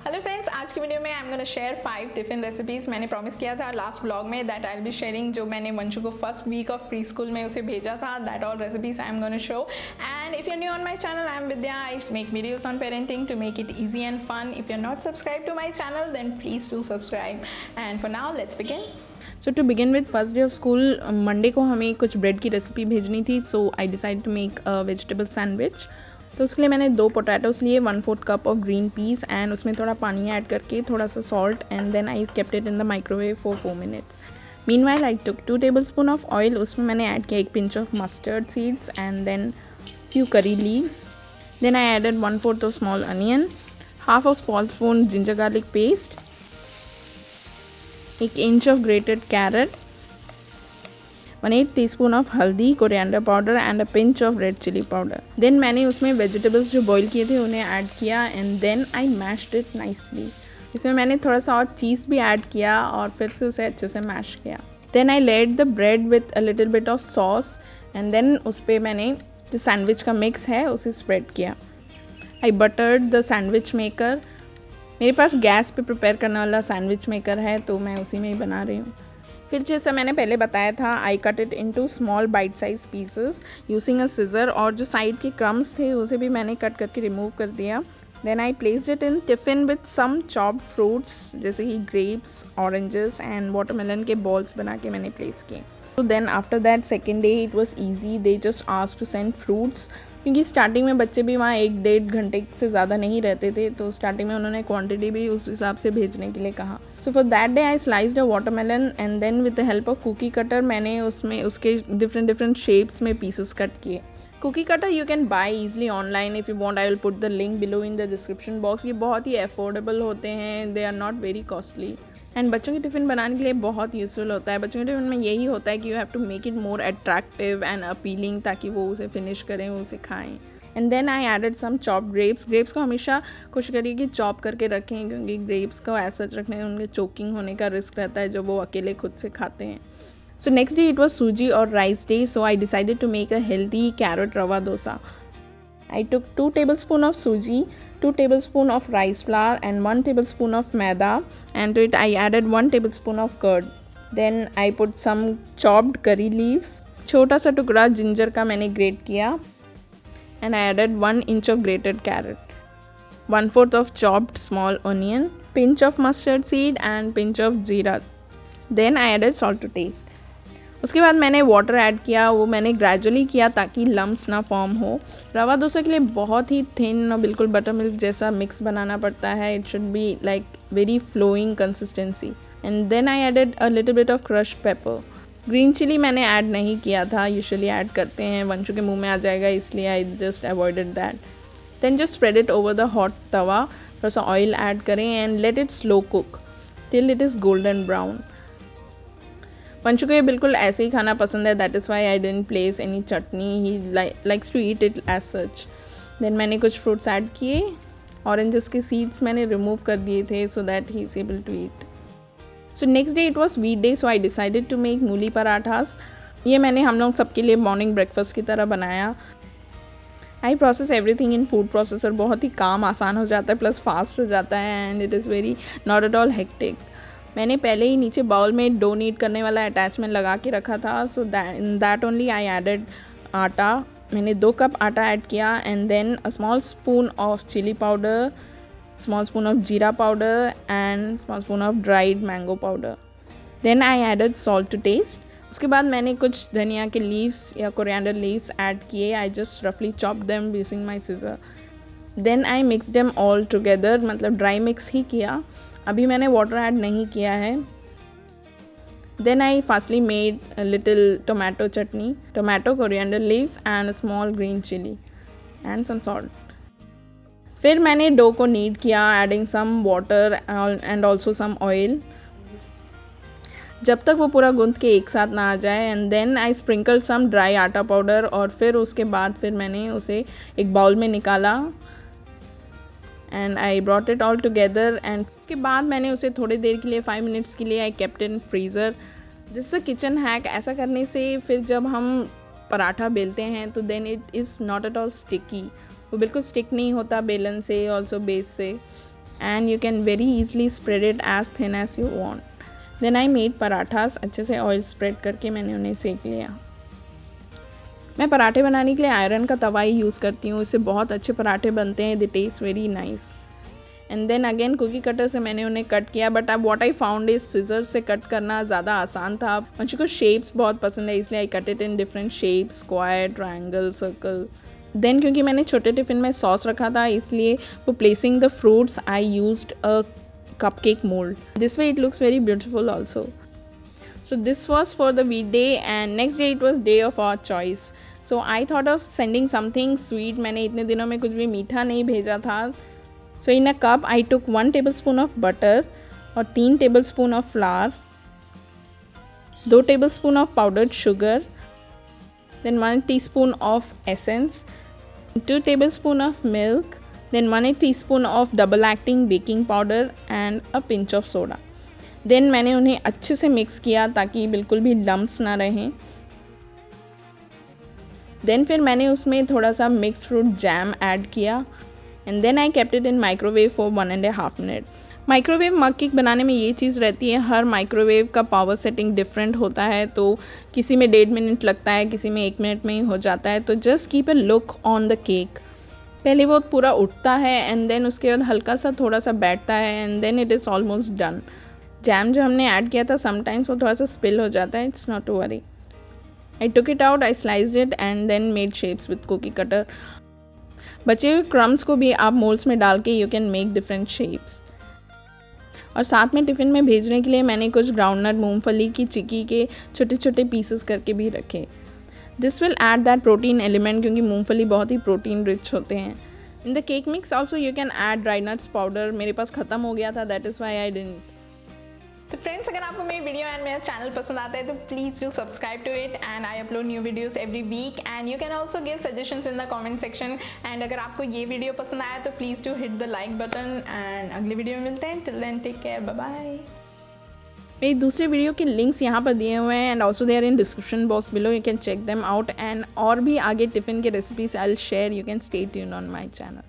Hello friends, आज की video में I am gonna share 5 tiffin recipes. मैंने प्रॉमिस किया था लास्ट ब्लॉग में that I will be sharing जो मैंने वंशु को first week of pre school में उसे भेजा था, that all recipes I am gonna show. And if you are new on my channel, I am Vidya. I make videos on parenting to make it easy and fun. If you are not subscribe to my channel then please do subscribe. And for now let's begin. So to begin with first day of school, Monday को हमें कुछ bread की recipe भेजनी थी, so I decide to make a vegetable sandwich. तो उसके लिए मैंने 2 पोटैटोस लिए, 1/4 cup of green peas and उसमें थोड़ा पानी ऐड करके थोड़ा सा salt and then I kept it in the microwave for 4 minutes. Meanwhile I took 2 tablespoon of oil. उसमें मैंने ऐड किया 1 pinch of mustard seeds and then few curry leaves. Then I added 1/4 of small onion, half of small spoon ginger garlic paste, 1 inch of grated carrot, 1/8 teaspoon of हल्दी, coriander powder and a pinch of red chilli powder. Then मैंने उसमें vegetables जो boil किए थे उन्हें add किया and then I mashed it nicely. इसमें मैंने थोड़ा सा और चीज़ भी ऐड किया और फिर से उसे अच्छे से मैश किया। Then I laid the bread with a little bit of sauce and then उस पर मैंने जो सैंडविच का मिक्स है उसे स्प्रेड किया। आई बटर्ड द सैंडविच मेकर। मेरे पास गैस पे प्रिपेयर करने वाला सैंडविच मेकर है तो मैं उसी में ही बना रही हूँ। फिर जैसा मैंने पहले बताया था, I cut it into small bite size pieces using a scissor, और जो साइड के क्रम्स थे उसे भी मैंने कट करके रिमूव कर दिया। Then I placed it in tiffin with some chopped fruits जैसे कि ग्रेप्स, ऑरेंजेस एंड वाटरमेलन के बॉल्स बना के मैंने प्लेस किए। तो then after that second day it was easy, they just asked to send fruits, क्योंकि स्टार्टिंग में बच्चे भी वहाँ 1-1.5 घंटे से ज़्यादा नहीं रहते थे, तो स्टार्टिंग में उन्होंने क्वांटिटी भी उस हिसाब से भेजने के लिए कहा। So for that day I sliced a watermelon and then with the help of cookie cutter मैंने उसमें उसके डिफरेंट शेप्स में पीसेस कट किए। Cookie cutter you can buy easily online, if you want I will put the link below in the description box. ये बहुत ही affordable होते हैं, they are not very costly and बच्चों के tiffin बनाने के लिए बहुत यूज़फुल होता है। बच्चों के टिफ़िन में यही होता है कि you have to make it more attractive and appealing ताकि वो उसे फिनिश करें, उसे खाएं। And then I added some chopped grapes. Grapes को हमेशा कोशिश करिए कि चॉप करके रखें, क्योंकि ग्रेप्स को ऐसा रखने में उनके चोकिंग होने का रिस्क रहता है जब वो अकेले खुद से खाते हैं। So next day it was सूजी और rice day, so I decided to make a healthy carrot rava dosa. I took 2 tablespoons of suji, 2 tablespoons of rice flour and 1 tablespoon of maida, and to it I added 1 tablespoon of curd. Then I put some chopped curry leaves, छोटा सा टुकड़ा ginger का मैंने great किया, and I added 1 inch of grated carrot, 1/4 of chopped small onion, pinch of mustard seed and pinch of jeera. Then I added salt to taste. उसके बाद मैंने water add किया, वो मैंने ग्रेजुअली किया ताकि लम्स ना फॉर्म हो। रवा डोसा के लिए बहुत ही थिन और बिल्कुल बटर मिल्क जैसा मिक्स बनाना पड़ता है। It should be like very flowing consistency. And then I added a little bit of crushed pepper. Green chilli मैंने ऐड नहीं किया था, यूजुअली ऐड करते हैं, वंशु के मुंह में आ जाएगा इसलिए I just avoided that. Then just spread it over the hot tawa, थोड़ा सा ऑयल ऐड करें and let it slow cook till it is golden brown. Vanshu को ये बिल्कुल ऐसे ही खाना पसंद है, that is why I didn't place any chutney, he likes to eat it as such. Then मैंने कुछ फ्रूट्स ऐड किए, ऑरेंजेस के सीड्स मैंने रिमूव कर दिए थे so that he is able to eat. So next day it was weekday, so I decided to make mooli parathas. ये मैंने हम लोग सबके लिए मॉर्निंग ब्रेकफास्ट की तरह बनाया। आई process everything in food processor, बहुत ही काम आसान हो जाता है प्लस फास्ट हो जाता है and it is very not at all hectic. मैंने पहले ही नीचे बाउल में डो नीड करने वाला अटैचमेंट लगा के रखा था, so that only I added atta. मैंने 2 कप आटा ऐड किया and then a small spoon of chilli powder, small spoon of jeera powder and small spoon of dried mango powder. Then I added salt to taste. उसके बाद मैंने कुछ धनिया के leaves या कोरिएंडर लीव्स ऐड किए। आई जस्ट रफली chop them using my scissor. Then I mix them all together, मतलब ड्राई मिक्स ही किया, अभी मैंने वाटर ऐड नहीं किया है। Then I fastly made a little tomato chutney, tomato, coriander leaves and small green chilli and some salt. फिर मैंने डो को नीड किया, adding some water and also some oil, जब तक वो पूरा गूंथ के एक साथ ना आ जाए। And then I sprinkle some dry atta powder, और फिर उसके बाद फिर मैंने उसे एक बाउल में निकाला and I brought it all together. And उसके बाद मैंने उसे थोड़ी देर के लिए 5 मिनट्स के लिए I kept in freezer. This a kitchen hack, ऐसा करने से फिर जब हम पराठा बेलते हैं तो then it is not at all sticky, वो बिल्कुल स्टिक नहीं होता बेलन से, ऑल्सो बेस से। and you can very easily spread it as thin as you want. Then I made parathas. अच्छे से ऑयल स्प्रेड करके मैंने उन्हें सेक लिया. मैं पराठे बनाने के लिए आयरन का तवा ही यूज़ करती हूँ. इससे बहुत अच्छे पराठे बनते हैं. They taste very nice. And then again cookie cutter से मैंने उन्हें कट किया. बट अब what I found is scissor से कट करना ज़्यादा आसान था. मुझे को शेप्स बहुत पसंद है, इसलिए I cut it in different shapes, square, triangle, circle. Then क्योंकि मैंने छोटे टिफ़िन में सॉस रखा था, इसलिए for placing the fruits I used a cupcake mold. This way it looks very beautiful also. So this was for the weekday, and next day it was day of our choice. So I thought of sending something sweet. मैंने इतने दिनों में कुछ भी मीठा नहीं भेजा था. So in a cup I took 1 tablespoon of butter और 3 tablespoon of flour, 2 tablespoon of powdered sugar, then 1 teaspoon of essence, 2 tablespoon of milk, then 1 teaspoon of double acting baking powder and a pinch of soda. Then मैंने उन्हें अच्छे से mix किया ताकि बिल्कुल भी lumps ना रहें. Then फिर मैंने उसमें थोड़ा सा मिक्स फ्रूट जैम ऐड किया. And then I kept it in microwave for 1.5 minutes. Microwave mug cake बनाने में ये चीज़ रहती है, हर माइक्रोवेव का पावर सेटिंग डिफरेंट होता है. तो किसी में 1.5 मिनट लगता है, किसी में 1 मिनट में ही हो जाता है. तो just keep a look on the cake. पहले वो पूरा उठता है एंड देन उसके बाद हल्का सा थोड़ा सा बैठता है and then it is almost done. Jam जो हमने ऐड किया था समटाइम्स वो थोड़ा सा स्पिल हो जाता है. It's not to worry. I took it out, I sliced it and then made shapes with cookie cutter. बचे हुए क्रम्स को भी आप मोल्ड्स में डाल के you can make different shapes. और साथ में टिफ़िन में भेजने के लिए मैंने कुछ ग्राउंडनट, मूंगफली की चिक्की के छोटे छोटे पीसेस करके भी रखे. This will add that protein element, क्योंकि मूंगफली बहुत ही प्रोटीन रिच होते हैं. In the cake mix also you can add dry nuts powder. मेरे पास ख़त्म हो गया था, that is why I didn't. तो फ्रेंड्स, अगर आपको मेरी वीडियो एंड मेरा चैनल पसंद आता है तो please do subscribe to it. And I upload new videos every week and you can also give suggestions in the comment section. And अगर आपको ये वीडियो पसंद आया तो please do hit the like button. And अगले video में मिलते हैं. Till then take care, bye bye. मेरी दूसरे वीडियो के लिंक्स यहाँ पर दिए हुए हैं and also they are in description box below. You can check them out. And और भी आगे टिफ़िन के recipes I will share. You can stay tuned on my channel.